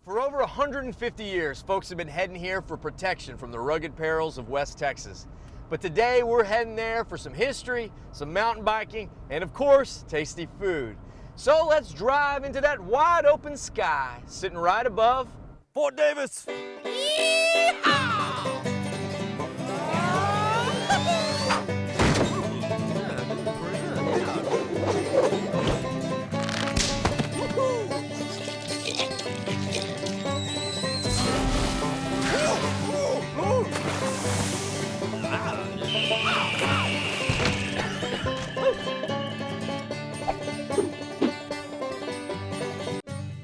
For over 150 years, folks have been heading here for protection from the rugged perils of West Texas. But today we're heading there for some history, some mountain biking, and of course, tasty food. So let's drive into that wide open sky, sitting right above Fort Davis.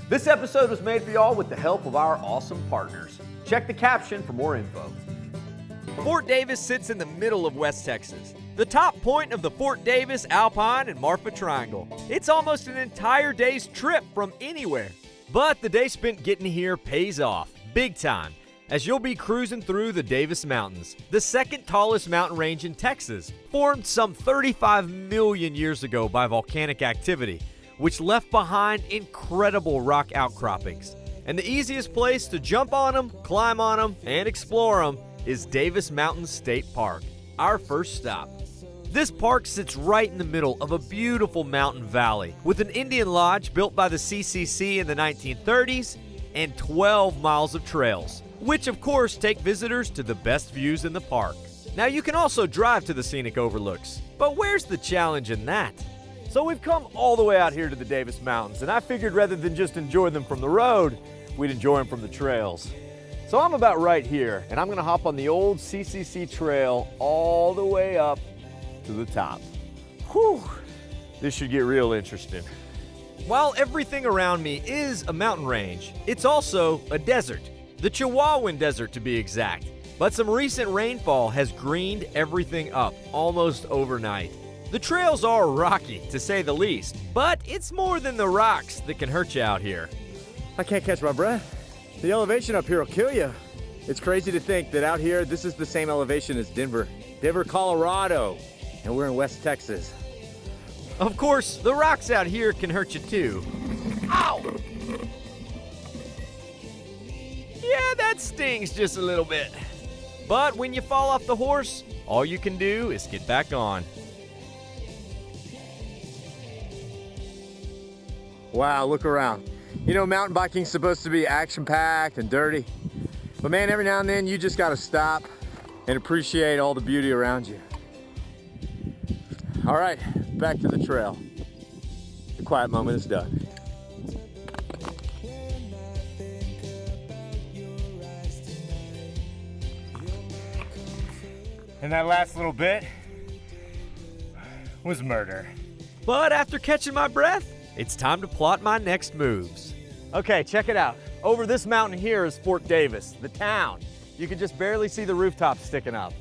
This episode was made for y'all with the help of our awesome partners. Check the caption for more info. Fort Davis sits in the middle of West Texas, the top point of the Fort Davis, Alpine, and Marfa Triangle. It's almost an entire day's trip from anywhere. But the day spent getting here pays off, big time, as you'll be cruising through the Davis Mountains, the second tallest mountain range in Texas, formed some 35 million years ago by volcanic activity, which left behind incredible rock outcroppings. And the easiest place to jump on them, climb on them, and explore them is Davis Mountain State Park, our first stop. This park sits right in the middle of a beautiful mountain valley with an Indian lodge built by the CCC in the 1930s and 12 miles of trails, which of course take visitors to the best views in the park. Now you can also drive to the scenic overlooks, but where's the challenge in that? So we've come all the way out here to the Davis Mountains, and I figured rather than just enjoy them from the road, we'd enjoy them from the trails. So I'm about right here, and I'm gonna hop on the old CCC trail all the way up to the top. Whew, this should get real interesting. While everything around me is a mountain range, it's also a desert, the Chihuahuan Desert to be exact. But some recent rainfall has greened everything up almost overnight. The trails are rocky, to say the least, but it's more than the rocks that can hurt you out here. I can't catch my breath. The elevation up here will kill you. It's crazy to think that out here, this is the same elevation as Denver, Colorado, and we're in West Texas. Of course, the rocks out here can hurt you too. Ow! Yeah, that stings just a little bit. But when you fall off the horse, all you can do is get back on. Wow, look around. You know, mountain biking's supposed to be action-packed and dirty. But man, every now and then you just gotta stop and appreciate all the beauty around you. All right, back to the trail. The quiet moment is done. And that last little bit was murder. But after catching my breath, it's time to plot my next moves. Okay, check it out. Over this mountain here is Fort Davis, the town. You can just barely see the rooftops sticking up.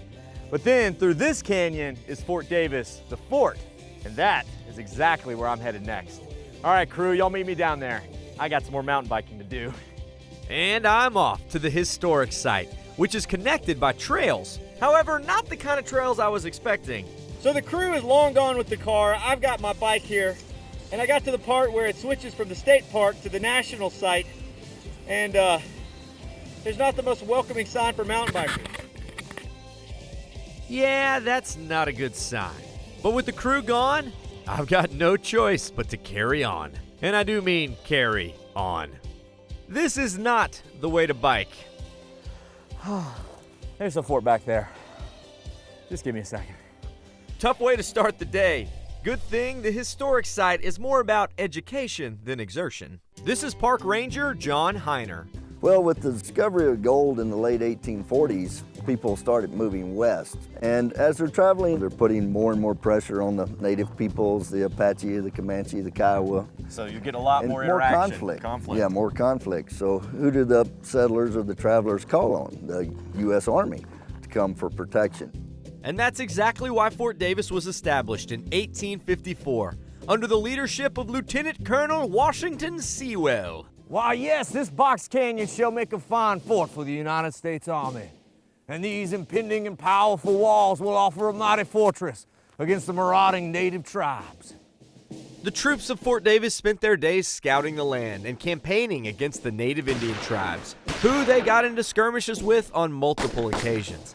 But then through this canyon is Fort Davis, the fort. And that is exactly where I'm headed next. All right, crew, y'all meet me down there. I got some more mountain biking to do. And I'm off to the historic site, which is connected by trails. However, not the kind of trails I was expecting. So the crew is long gone with the car. I've got my bike here. And I got to the part where it switches from the state park to the national site. And there's not the most welcoming sign for mountain bikers. Yeah, that's not a good sign. But with the crew gone, I've got no choice but to carry on. And I do mean carry on. This is not the way to bike. There's a fort back there. Just give me a second. Tough way to start the day. Good thing the historic site is more about education than exertion. This is Park Ranger John Heiner. Well, with the discovery of gold in the late 1840s, people started moving west. And as they're traveling, they're putting more and more pressure on the native peoples, the Apache, the Comanche, the Kiowa. So you get a lot more more interaction. conflict. Yeah, more conflict. So who did the settlers or the travelers call on? The U.S. Army to come for protection. And that's exactly why Fort Davis was established in 1854, under the leadership of Lieutenant Colonel Washington Sewell. Why, yes, this box canyon shall make a fine fort for the United States Army. And these impending and powerful walls will offer a mighty fortress against the marauding native tribes. The troops of Fort Davis spent their days scouting the land and campaigning against the native Indian tribes, who they got into skirmishes with on multiple occasions.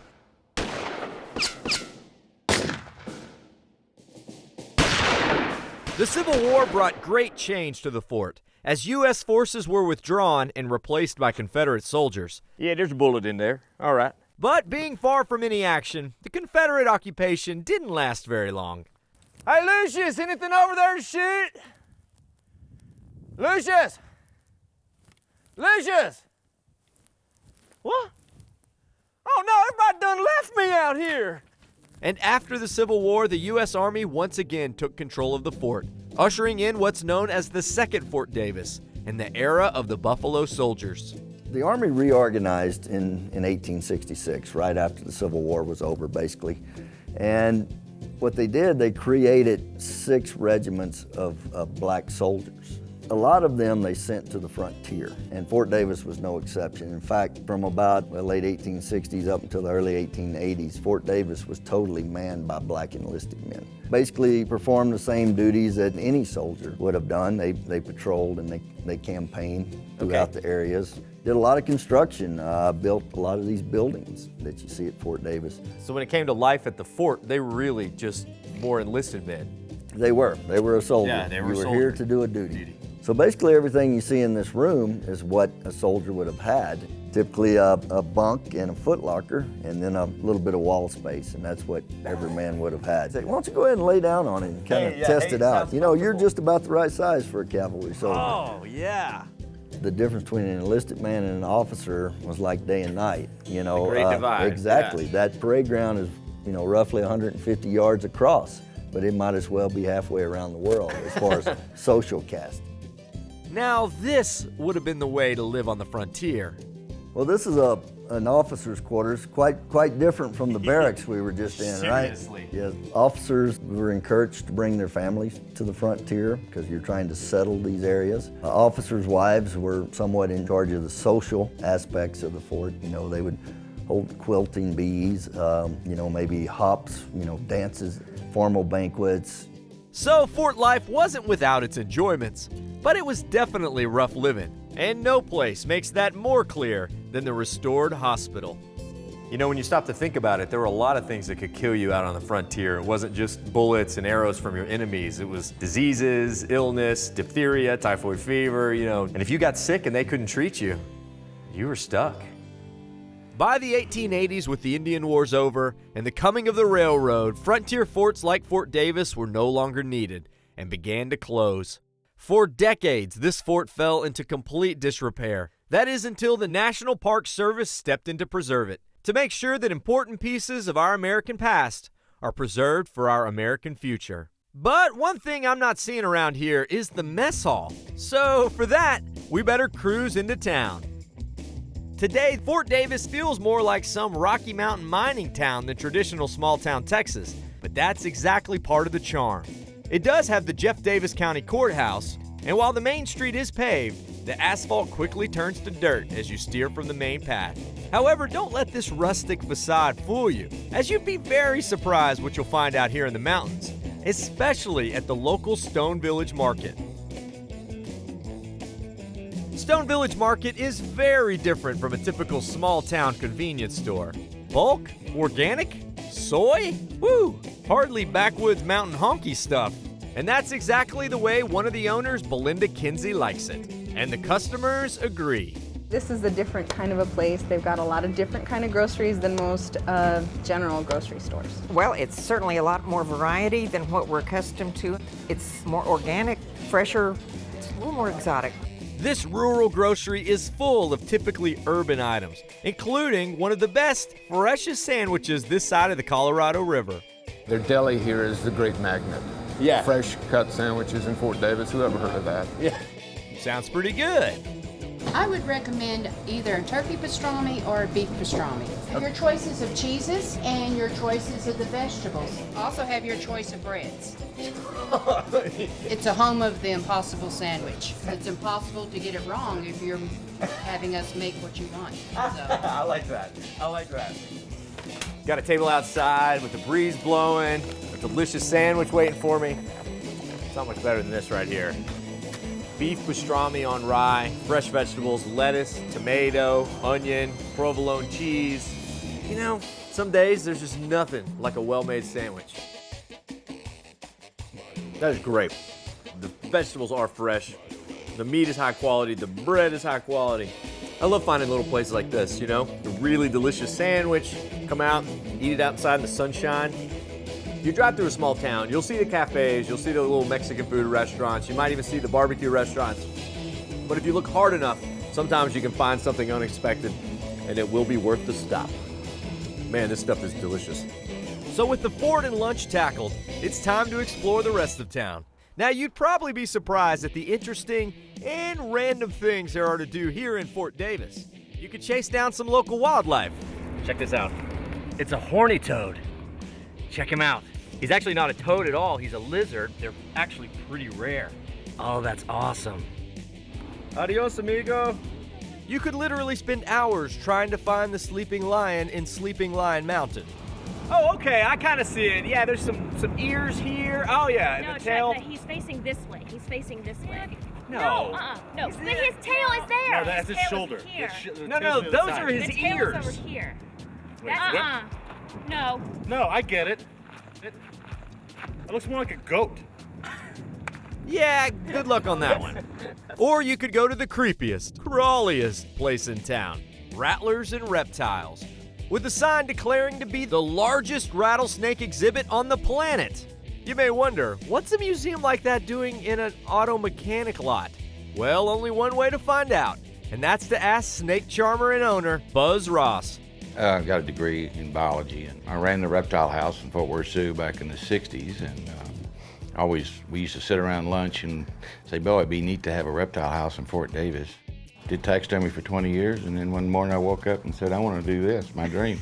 The Civil War brought great change to the fort, as U.S. forces were withdrawn and replaced by Confederate soldiers. Yeah, there's a bullet in there. All right. But being far from any action, the Confederate occupation didn't last very long. Hey, Lucius, anything over there to shoot? Lucius! Lucius! What? Oh no, everybody done left me out here. And after the Civil War, the U.S. Army once again took control of the fort, ushering in what's known as the Second Fort Davis, and the era of the Buffalo Soldiers. The Army reorganized in 1866, right after the Civil War was over, basically. And what they did, they created 6 regiments of black soldiers. A lot of them they sent to the frontier, and Fort Davis was no exception. In fact, from about the late 1860s up until the early 1880s, Fort Davis was totally manned by black enlisted men. Basically performed the same duties that any soldier would have done. They patrolled and they campaigned throughout the areas. Did a lot of construction, built a lot of these buildings that you see at Fort Davis. So when it came to life at the fort, they were really just more enlisted men. They were a soldier. Yeah, they were You were soldier. here to do a duty. So basically everything you see in this room is what a soldier would have had. Typically a bunk and a footlocker, and then a little bit of wall space, and that's what every man would have had. Say, why don't you go ahead and lay down on it and kind of test it out. You know, you're just about the right size for a cavalry soldier. Oh, yeah. The difference between an enlisted man and an officer was like day and night. You know, The great divide. Exactly. Yeah. That parade ground is, you know, roughly 150 yards across, but it might as well be halfway around the world as far as social caste. Now, this would have been the way to live on the frontier. Well, this is an officer's quarters, quite different from the barracks we were just in, right? Seriously? Yes. Officers were encouraged to bring their families to the frontier because you're trying to settle these areas. Officers' wives were somewhat in charge of the social aspects of the fort. You know, they would hold quilting bees, you know, maybe hops, you know, dances, formal banquets. So fort life wasn't without its enjoyments, but it was definitely rough living, and no place makes that more clear than the restored hospital. You know, when you stop to think about it, there were a lot of things that could kill you out on the frontier. It wasn't just bullets and arrows from your enemies. It was diseases, illness, diphtheria, typhoid fever, you know. And if you got sick and they couldn't treat you, you were stuck. By the 1880s, with the Indian Wars over and the coming of the railroad, frontier forts like Fort Davis were no longer needed and began to close. For decades, this fort fell into complete disrepair. That is until the National Park Service stepped in to preserve it, to make sure that important pieces of our American past are preserved for our American future. But one thing I'm not seeing around here is the mess hall. So for that, we better cruise into town. Today, Fort Davis feels more like some Rocky Mountain mining town than traditional small-town Texas, but that's exactly part of the charm. It does have the Jeff Davis County Courthouse, and while the main street is paved, the asphalt quickly turns to dirt as you steer from the main path. However, don't let this rustic facade fool you, as you'd be very surprised what you'll find out here in the mountains, especially at the local Stone Village Market. Stone Village Market is very different from a typical small-town convenience store. Bulk? Organic? Soy? Woo! Hardly backwoods mountain honky stuff. And that's exactly the way one of the owners, Belinda Kinsey, likes it. And the customers agree. This is a different kind of a place. They've got a lot of different kind of groceries than most general grocery stores. Well, it's certainly a lot more variety than what we're accustomed to. It's more organic, fresher, it's a little more exotic. This rural grocery is full of typically urban items, including one of the best, freshest sandwiches this side of the Colorado River. Their deli here is the Great Magnet. Yeah. Fresh cut sandwiches in Fort Davis. Who ever heard of that? Yeah. Sounds pretty good. I would recommend either a turkey pastrami or a beef pastrami. Your choices of cheeses and your choices of the vegetables. Also have your choice of breads. It's a home of the impossible sandwich. It's impossible to get it wrong if you're having us make what you want. So. I like that. I like that. Got a table outside with the breeze blowing, a delicious sandwich waiting for me. not much better than this right here. Beef pastrami on rye, fresh vegetables, lettuce, tomato, onion, provolone cheese. You know, some days there's just nothing like a well-made sandwich. That is great. The vegetables are fresh. The meat is high quality. The bread is high quality. I love finding little places like this, you know? A really delicious sandwich. Come out, eat it outside in the sunshine. You drive through a small town, you'll see the cafes, you'll see the little Mexican food restaurants, you might even see the barbecue restaurants. But if you look hard enough, sometimes you can find something unexpected, and it will be worth the stop. Man, this stuff is delicious. So with the fort and lunch tackled, it's time to explore the rest of town. Now, you'd probably be surprised at the interesting and random things there are to do here in Fort Davis. You could chase down some local wildlife. Check this out. It's a horny toad. Check him out. He's actually not a toad at all. He's a lizard. They're actually pretty rare. Oh, that's awesome. Adios, amigo. You could literally spend hours trying to find the sleeping lion in Sleeping Lion Mountain. Oh, okay, I kind of see it. Yeah, there's some ears here. Oh, yeah, and the tail. No, he's facing this way. He's facing this way. No. No, but his tail is there. No, that's his shoulder. No, those are his ears. The tail is over here. No. No, I get it. It looks more like a goat. Yeah, good luck on that one. Or you could go to the creepiest, crawliest place in town, Rattlers and Reptiles, with a sign declaring to be the largest rattlesnake exhibit on the planet. You may wonder, what's a museum like that doing in an auto mechanic lot? Well, only one way to find out, and that's to ask snake charmer and owner, Buzz Ross. I got a degree in biology, and I ran the reptile house in Fort Worth Sioux back in the 60s, and we used to sit around lunch and say, boy, it'd be neat to have a reptile house in Fort Davis. Did taxidermy for 20 years, and then one morning I woke up and said, I want to do this, my dream.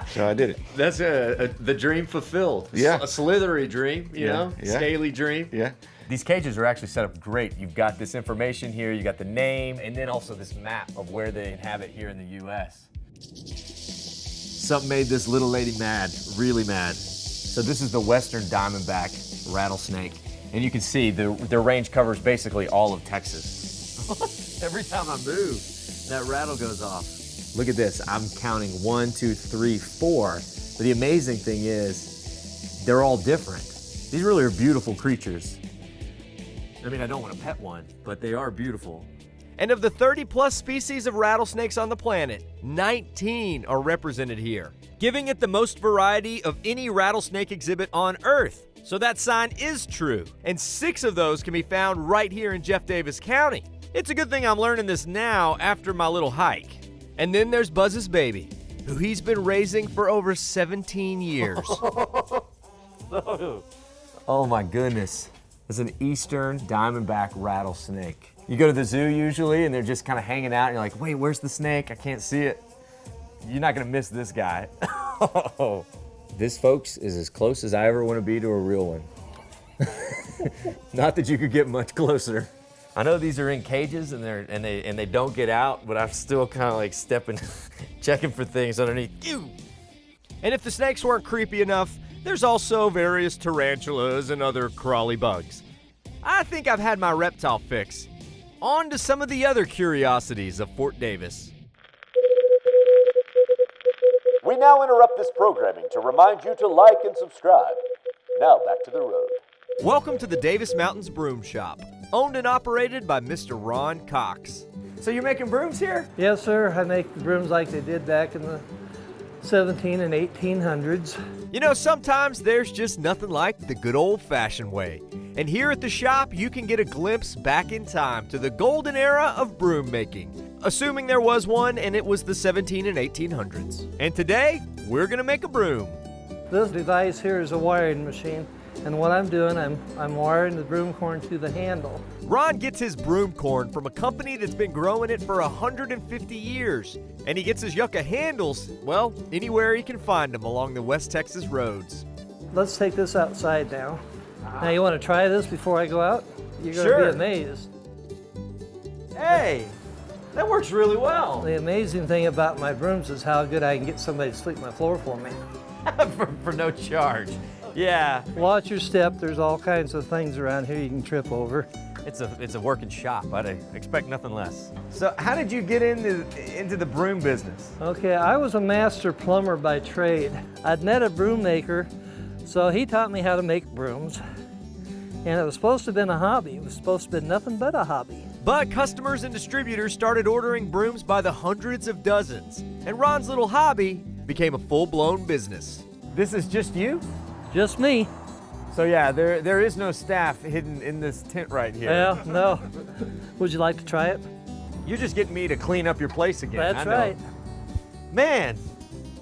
So I did it. That's the dream fulfilled. Yeah. A slithery dream, you know, scaly dream. Yeah. These cages are actually set up great. You've got this information here, you got the name, and then also this map of where they inhabit here in the U.S. Something made this little lady mad, really mad. So this is the western diamondback rattlesnake, and you can see their range covers basically all of Texas. Every time I move, that rattle goes off. Look at this, I'm counting 1, 2, 3, 4. But the amazing thing is, they're all different. These really are beautiful creatures. I mean, I don't want to pet one, but they are beautiful. And of the 30+ species of rattlesnakes on the planet, 19 are represented here, giving it the most variety of any rattlesnake exhibit on Earth. So that sign is true, and 6 of those can be found right here in Jeff Davis County. It's a good thing I'm learning this now after my little hike. And then there's Buzz's baby, who he's been raising for over 17 years. Oh my goodness. It's an eastern diamondback rattlesnake. You go to the zoo usually and they're just kind of hanging out and you're like, wait, where's the snake? I can't see it. You're not gonna miss this guy. This, folks, is as close as I ever want to be to a real one. Not that you could get much closer. I know these are in cages and they don't get out, but I'm still kind of like stepping, checking for things underneath. Ew. And if the snakes weren't creepy enough, there's also various tarantulas and other crawly bugs. I think I've had my reptile fix. On to some of the other curiosities of Fort Davis. We now interrupt this programming to remind you to like and subscribe. Now back to the road. Welcome to the Davis Mountain Broom Shop, owned and operated by Mr. Ron Cox. So you're making brooms here? Yes, sir. I make the brooms like they did back in the 17 and 1800s. You know, sometimes there's just nothing like the good old-fashioned way. And here at the shop, you can get a glimpse back in time to the golden era of broom making, assuming there was one and it was the 17 and 1800s. And today, we're gonna make a broom. This device here is a wiring machine, and what I'm doing, I'm wiring the broom corn to the handle. Ron gets his broom corn from a company that's been growing it for 150 years. And he gets his yucca handles, well, anywhere he can find them along the West Texas roads. Let's take this outside now. Now you want to try this before I go out? You're going to be amazed. Hey, that works really well. The amazing thing about my brooms is how good I can get somebody to sweep my floor for me. for no charge. Yeah. Watch your step. There's all kinds of things around here you can trip over. It's a working shop. I'd expect nothing less. So how did you get into the broom business? Okay, I was a master plumber by trade. I'd met a broom maker, so he taught me how to make brooms. And it was supposed to have been a hobby. It was supposed to have been nothing but a hobby. But customers and distributors started ordering brooms by the hundreds of dozens, and Ron's little hobby became a full-blown business. This is just you? Just me. So yeah, there is no staff hidden in this tent right here. Yeah, no. Would you like to try it? You're just getting me to clean up your place again. That's right. Man,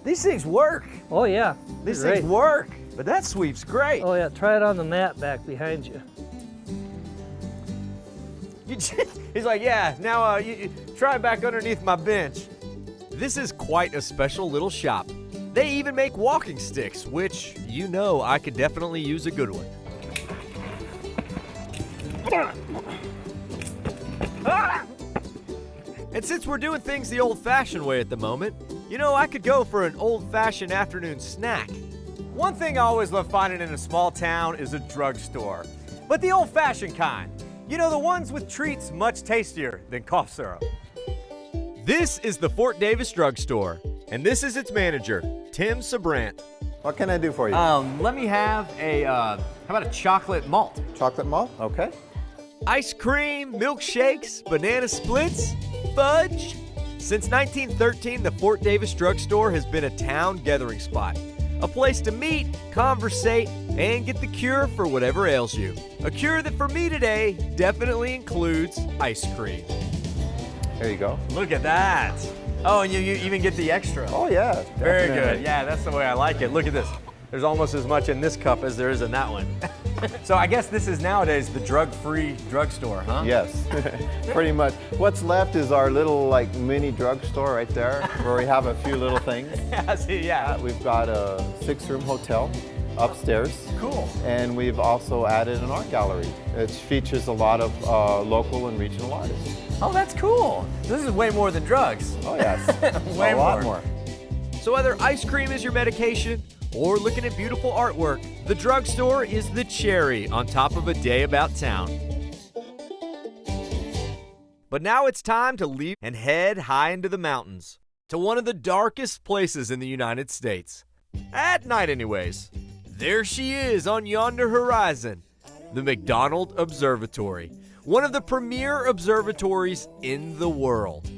these things work. Oh yeah. These Great. things work. But that sweep's great. Oh yeah, try it on the mat back behind you. He's like, yeah, now you try it back underneath my bench. This is quite a special little shop. They even make walking sticks, which, you know, I could definitely use a good one. And since we're doing things the old-fashioned way at the moment, you know, I could go for an old-fashioned afternoon snack. One thing I always love finding in a small town is a drugstore, but the old-fashioned kind. You know, the ones with treats much tastier than cough syrup. This is the Fort Davis Drugstore, and this is its manager, Tim Sabrant. What can I do for you? Let me have a, how about a chocolate malt? Chocolate malt, okay. Ice cream, milkshakes, banana splits, fudge. Since 1913, the Fort Davis Drugstore has been a town gathering spot. A place to meet, conversate, and get the cure for whatever ails you. A cure that for me today definitely includes ice cream. There you go. Look at that. Oh, and you even get the extra. Oh yeah, definitely. Very good. Yeah, that's the way I like it. Look at this. There's almost as much in this cup as there is in that one. So I guess this is nowadays the drug-free drugstore, huh? Yes, pretty much. What's left is our little like mini drugstore right there, where we have a few little things. Yeah, see, yeah. We've got a 6-room hotel upstairs. Cool. And we've also added an art gallery. It features a lot of local and regional artists. Oh, that's cool. This is way more than drugs. Oh yes, way a lot more. So whether ice cream is your medication or looking at beautiful artwork, the drugstore is the cherry on top of a day about town. But now it's time to leave and head high into the mountains, to one of the darkest places in the United States. At night anyways. There she is on yonder horizon, the McDonald Observatory, one of the premier observatories in the world.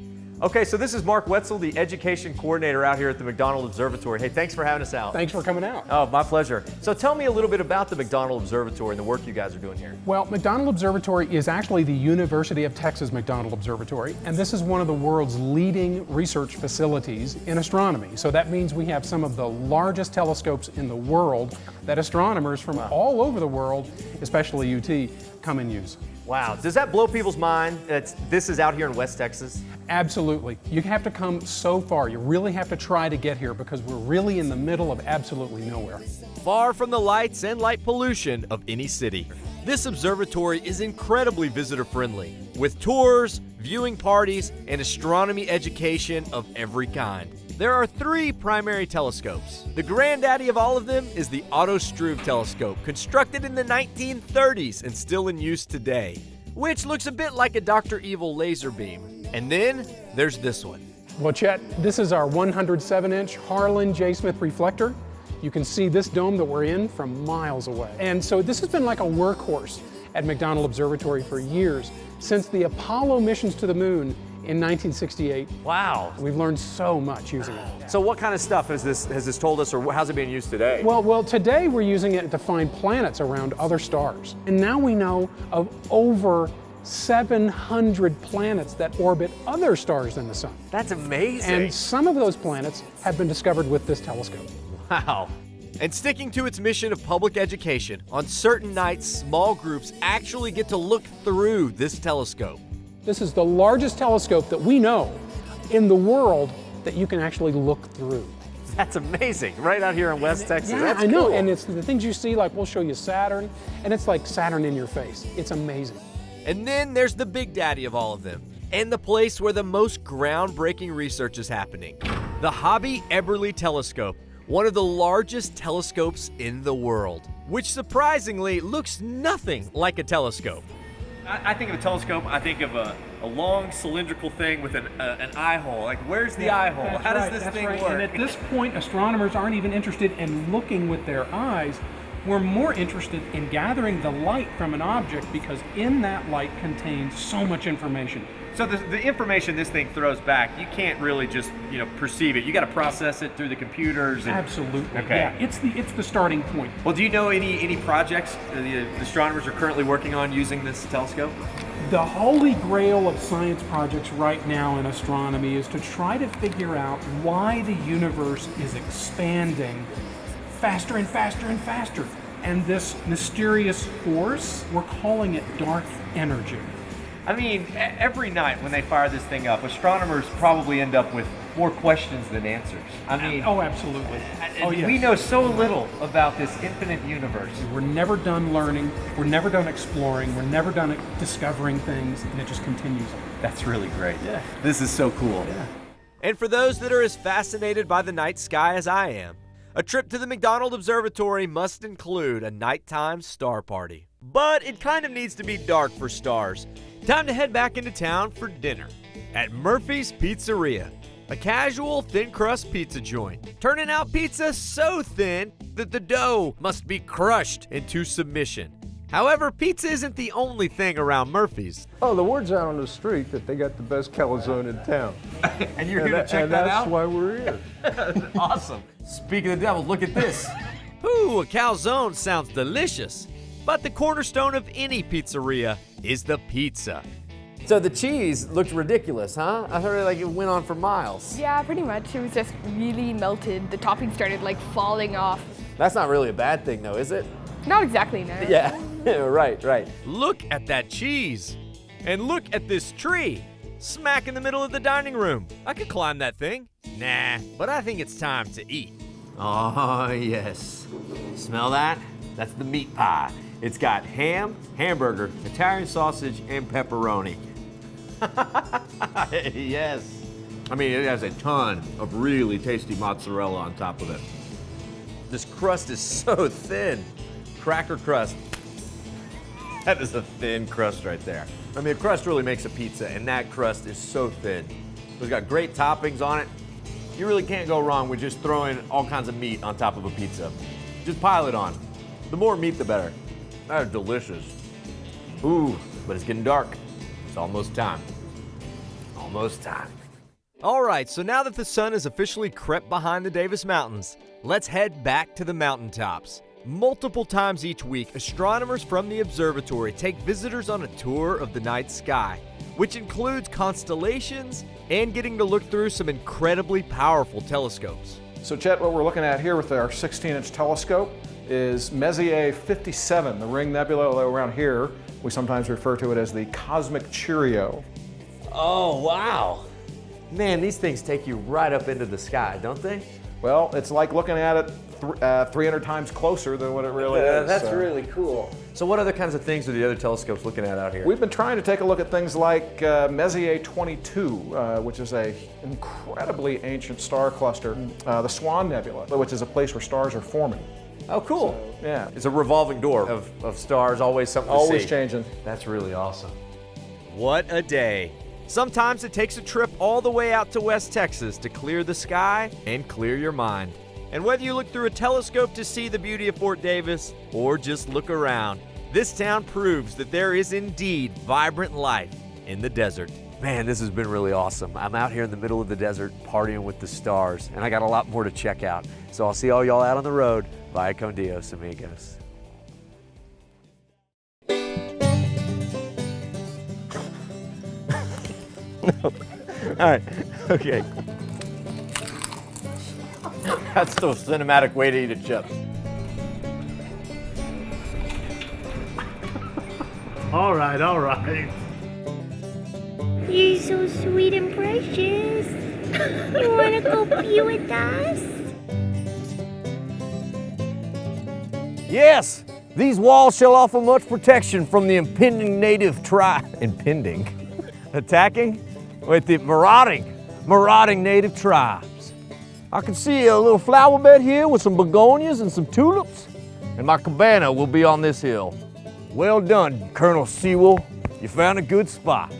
Okay, so this is Mark Wetzel, the education coordinator out here at the McDonald Observatory. Hey, thanks for having us out. Thanks for coming out. Oh, my pleasure. So tell me a little bit about the McDonald Observatory and the work you guys are doing here. Well, McDonald Observatory is actually the University of Texas McDonald Observatory, and this is one of the world's leading research facilities in astronomy. So that means we have some of the largest telescopes in the world that astronomers from all over the world, especially UT, come and use. Wow, does that blow people's mind that this is out here in West Texas? Absolutely. You have to come so far. You really have to try to get here because we're really in the middle of absolutely nowhere. Far from the lights and light pollution of any city, this observatory is incredibly visitor-friendly, with tours, viewing parties, and astronomy education of every kind. There are 3 primary telescopes. The granddaddy of all of them is the Otto Struve telescope, constructed in the 1930s and still in use today, which looks a bit like a Dr. Evil laser beam. And then there's this one. Well, Chet, this is our 107-inch Harlan J. Smith reflector. You can see this dome that we're in from miles away. And so this has been like a workhorse at McDonald Observatory for years, since the Apollo missions to the moon in 1968. Wow. We've learned so much using it. So what kind of stuff has this told us, or how's it being used today? Well, today we're using it to find planets around other stars. And now we know of over 700 planets that orbit other stars than the sun. That's amazing. And some of those planets have been discovered with this telescope. Wow. And sticking to its mission of public education, on certain nights, small groups actually get to look through this telescope. This is the largest telescope that we know in the world that you can actually look through. That's amazing, right out here in West Texas. Yeah, That's I know, cool. and it's the things you see, like we'll show you Saturn, and it's like Saturn in your face. It's amazing. And then there's the big daddy of all of them, and the place where the most groundbreaking research is happening. The Hobby Eberly Telescope, one of the largest telescopes in the world, which surprisingly looks nothing like a telescope. I think of a telescope, I think of a long cylindrical thing with an eye hole. Like, where's the eye hole? How does this thing work? And at this point, astronomers aren't even interested in looking with their eyes. We're more interested in gathering the light from an object because in that light contains so much information. So the information this thing throws back, you can't really just, perceive it. You got to process it through the computers. Absolutely. Okay. Yeah, it's the starting point. Well, do you know any projects the astronomers are currently working on using this telescope? The holy grail of science projects right now in astronomy is to try to figure out why the universe is expanding faster and faster and faster. And this mysterious force, we're calling it dark energy. I mean, every night when they fire this thing up, astronomers probably end up with more questions than answers. I mean, oh, absolutely. Oh, yes. We know so little about this infinite universe. We're never done learning, we're never done exploring, we're never done discovering things, and it just continues. That's really great. Yeah. This is so cool. Yeah. And for those that are as fascinated by the night sky as I am, a trip to the McDonald Observatory must include a nighttime star party. But it kind of needs to be dark for stars. Time to head back into town for dinner at Murphy's Pizzeria, a casual thin crust pizza joint, turning out pizza so thin that the dough must be crushed into submission. However, pizza isn't the only thing around Murphy's. Oh, the word's out on the street that they got the best calzone in town. And you're here to check that out? And that's why we're here. Awesome. Speaking of the devil, look at this. Ooh, a calzone sounds delicious. But the cornerstone of any pizzeria is the pizza. So the cheese looked ridiculous, huh? I heard it went on for miles. Yeah, pretty much. It was just really melted. The topping started falling off. That's not really a bad thing though, is it? Not exactly, no. Yeah, right. Look at that cheese. And look at this tree, smack in the middle of the dining room. I could climb that thing. Nah, but I think it's time to eat. Oh, yes. Smell that? That's the meat pie. It's got ham, hamburger, Italian sausage, and pepperoni. Yes. I mean, it has a ton of really tasty mozzarella on top of it. This crust is so thin. Cracker crust. That is a thin crust right there. I mean, the crust really makes a pizza, and that crust is so thin. It's got great toppings on it. You really can't go wrong with just throwing all kinds of meat on top of a pizza. Just pile it on. The more meat, the better. That is delicious. Ooh, but it's getting dark. It's almost time. Almost time. All right, so now that the sun has officially crept behind the Davis Mountains, let's head back to the mountaintops. Multiple times each week, astronomers from the observatory take visitors on a tour of the night sky, which includes constellations and getting to look through some incredibly powerful telescopes. So Chet, what we're looking at here with our 16-inch telescope is Messier 57, the ring nebula around here. We sometimes refer to it as the cosmic Cheerio. Oh, wow. Man, these things take you right up into the sky, don't they? Well, it's like looking at it 300 times closer than what it really is. That's really cool. So what other kinds of things are the other telescopes looking at out here? We've been trying to take a look at things like Messier 22, which is an incredibly ancient star cluster, the Swan Nebula, which is a place where stars are forming. Oh, cool. So, yeah. It's a revolving door of stars, always something to see. Always changing. That's really awesome. What a day. Sometimes it takes a trip all the way out to West Texas to clear the sky and clear your mind. And whether you look through a telescope to see the beauty of Fort Davis or just look around, this town proves that there is indeed vibrant life in the desert. Man, this has been really awesome. I'm out here in the middle of the desert partying with the stars, and I got a lot more to check out. So I'll see all y'all out on the road. Vaya con Dios, amigos. No. All right, okay. That's the cinematic way to eat a chip. All right, all right. You're so sweet and precious. You wanna go pee with us? Yes, these walls shall offer much protection from the impending native attacking with the marauding native tribes. I can see a little flower bed here with some begonias and some tulips. And my cabana will be on this hill. Well done, Colonel Sewell. You found a good spot.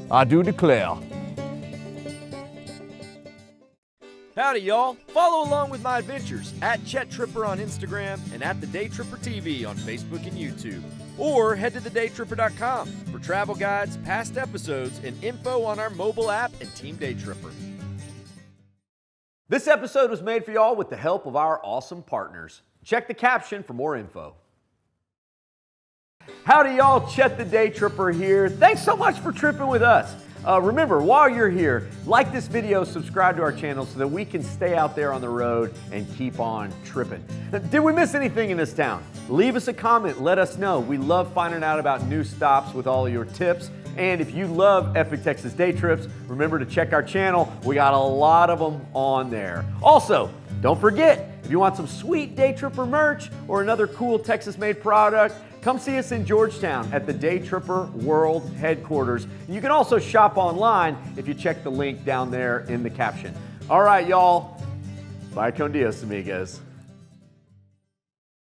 I do declare. Howdy, y'all. Follow along with my adventures at Daytripper on Instagram and at the Daytripper TV on Facebook and YouTube. Or head to thedaytripper.com for travel guides, past episodes, and info on our mobile app and Team Daytripper. This episode was made for y'all with the help of our awesome partners. Check the caption for more info. Howdy, y'all. Chet the Daytripper here. Thanks so much for tripping with us. Remember, while you're here, like this video, subscribe to our channel so that we can stay out there on the road and keep on tripping. Did we miss anything in this town? Leave us a comment, let us know. We love finding out about new stops with all of your tips. And if you love Epic Texas Day Trips, remember to check our channel. We got a lot of them on there. Also, don't forget, if you want some sweet Daytripper merch or another cool Texas-made product, come see us in Georgetown at the Daytripper World Headquarters. You can also shop online if you check the link down there in the caption. All right, y'all. Bye con Dios, amigos.